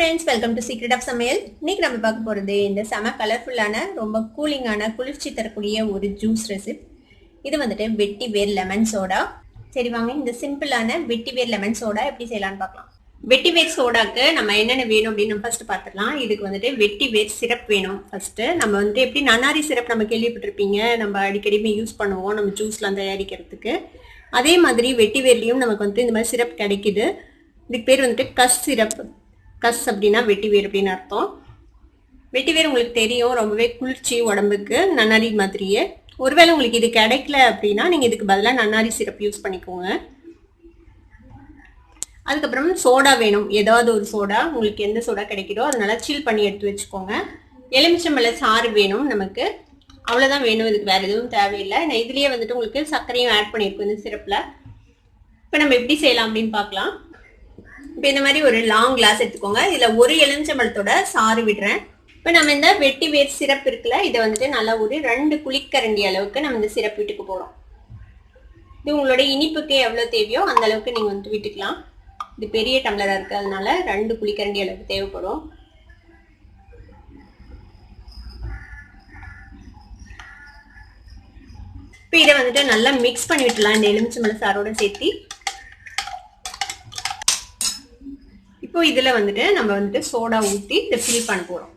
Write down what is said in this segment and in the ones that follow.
friends, welcome to Secret of Samayal. இன்னைக்கு நம்ம பார்க்க போறது இந்த செம கலர்ஃபுல்லான ரொம்ப கூலிங்கான குளிர்ச்சி தரக்கூடிய ஒரு ஜூஸ் ரெசிபி. இது வந்துட்டு வெட்டி வேர் லெமன் சோடா. சரி வாங்க இந்த சிம்பிளான வெட்டி வேர் லெமன் சோடா எப்படி செய்யலாம்னு பார்க்கலாம். வெட்டி வேர் சோடாக்கு நம்ம என்னென்ன வேணும் அப்படின்னு நம்ம ஃபர்ஸ்ட் பார்த்துக்கலாம். இதுக்கு வந்துட்டு வெட்டி வேர் சிரப் வேணும். ஃபர்ஸ்ட் நம்ம வந்துட்டு எப்படி நன்னாரி சிரப் நம்ம கேள்விப்பட்டிருப்பீங்க, நம்ம அடிக்கடி யூஸ் பண்ணுவோம் நம்ம ஜூஸ்லாம் தயாரிக்கிறதுக்கு. அதே மாதிரி வெட்டி வேர்லையும் நமக்கு வந்துட்டு இந்த மாதிரி சிரப் கிடைக்குது. இதுக்கு பேர் வந்துட்டு கஸ் சிரப். கஸ் அப்படின்னா வெட்டி வேர் அப்படின்னு அர்த்தம். வெட்டி வேர் உங்களுக்கு தெரியும், ரொம்பவே குளிர்ச்சி உடம்புக்கு, நன்னாரி மாதிரியே. ஒருவேளை உங்களுக்கு இது கிடைக்கல அப்படின்னா நீங்கள் இதுக்கு பதிலாக நன்னாரி சிரப் யூஸ் பண்ணிக்கோங்க. அதுக்கப்புறம் சோடா வேணும், ஏதாவது ஒரு சோடா, உங்களுக்கு எந்த சோடா கிடைக்குதோ அதை நல்லா சில் பண்ணி எடுத்து வச்சுக்கோங்க. எலுமிச்சம்பழ சாறு வேணும் நமக்கு, அவ்வளோதான் வேணும். இதுக்கு வேறு எதுவும் தேவையில்லை. நான் இதுலேயே வந்துட்டு உங்களுக்கு சர்க்கரையும் ஆட் பண்ணியிருக்கோம் இந்த சிரப்பில். இப்போ நம்ம எப்படி செய்யலாம் அப்படின்னு பார்க்கலாம். இப்போ இந்த மாதிரி ஒரு லாங் கிளாஸ் எடுத்துக்கோங்க. இதில் ஒரு எலுமிச்சம்பழத்தோட சாறு விடுறேன். இப்போ நம்ம இந்த வெட்டி வேர் சிரப் இருக்குல்ல, இதை வந்துட்டு நல்லா ஒரு 2 குழிக்கரண்டி அளவுக்கு நம்ம இந்த சிரப் விட்டுக்கு போகிறோம். இது உங்களோட இனிப்புக்கு எவ்வளோ தேவையோ அந்த அளவுக்கு நீங்கள் வந்துட்டு விட்டுக்கலாம். இது பெரிய டம்ளராக இருக்குது, அதனால 2 குழிக்கரண்டி அளவுக்கு தேவைப்படும். இப்போ இதை வந்துட்டு நல்லா மிக்ஸ் பண்ணி விட்டுலாம் இந்த எலுமிச்சம்பழ சாரோட சேர்த்து. இப்போ இதில் வந்துட்டு நம்ம வந்துட்டு சோடா ஊற்றி இதை ஃபில் பண்ண போகிறோம்.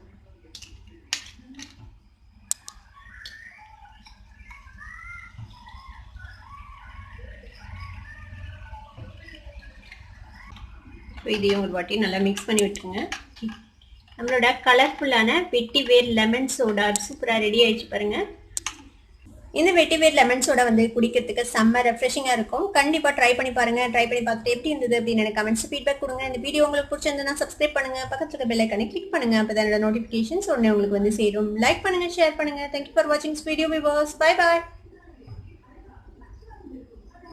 இப்போ இதையும் ஒரு வாட்டி நல்லா மிக்ஸ் பண்ணி விட்டுருங்க. நம்மளோட கலர்ஃபுல்லான வெட்டி வேர் லெமன் சோடா சூப்பராக ரெடி ஆயிடுச்சு பாருங்கள். இந்த வெட்டி வேர் லெமன் சோடா வந்து குடிக்கிறதுக்கு செம்ம ரெஃப்ரெஷிங்காக இருக்கும். கண்டிப்பாக ட்ரை பண்ணி பாருங்கள். ட்ரை பண்ணி பார்த்துட்டு எப்படி இருந்தது அப்படின்னு எனக்கு கமெண்ட்ஸ் ஃபீட்பேக் கொடுங்க. இந்த வீடியோ உங்களுக்கு பிடிச்சிருந்ததுன்னா சப்ஸ்கிரைப் பண்ணுங்கள், பக்கத்தில் இருக்க பெல் ஐக்கானை கிளிக் பண்ணுங்கள். அப்போ தான் என்னோட நோட்டிஃபிகேஷன்ஸ் உடனே உங்களுக்கு வந்து சேரும். லைக் பண்ணுங்கள், ஷேர் பண்ணுங்கள். தேங்க்யூ ஃபார் வாட்சிங் this video viewers. Bye bye.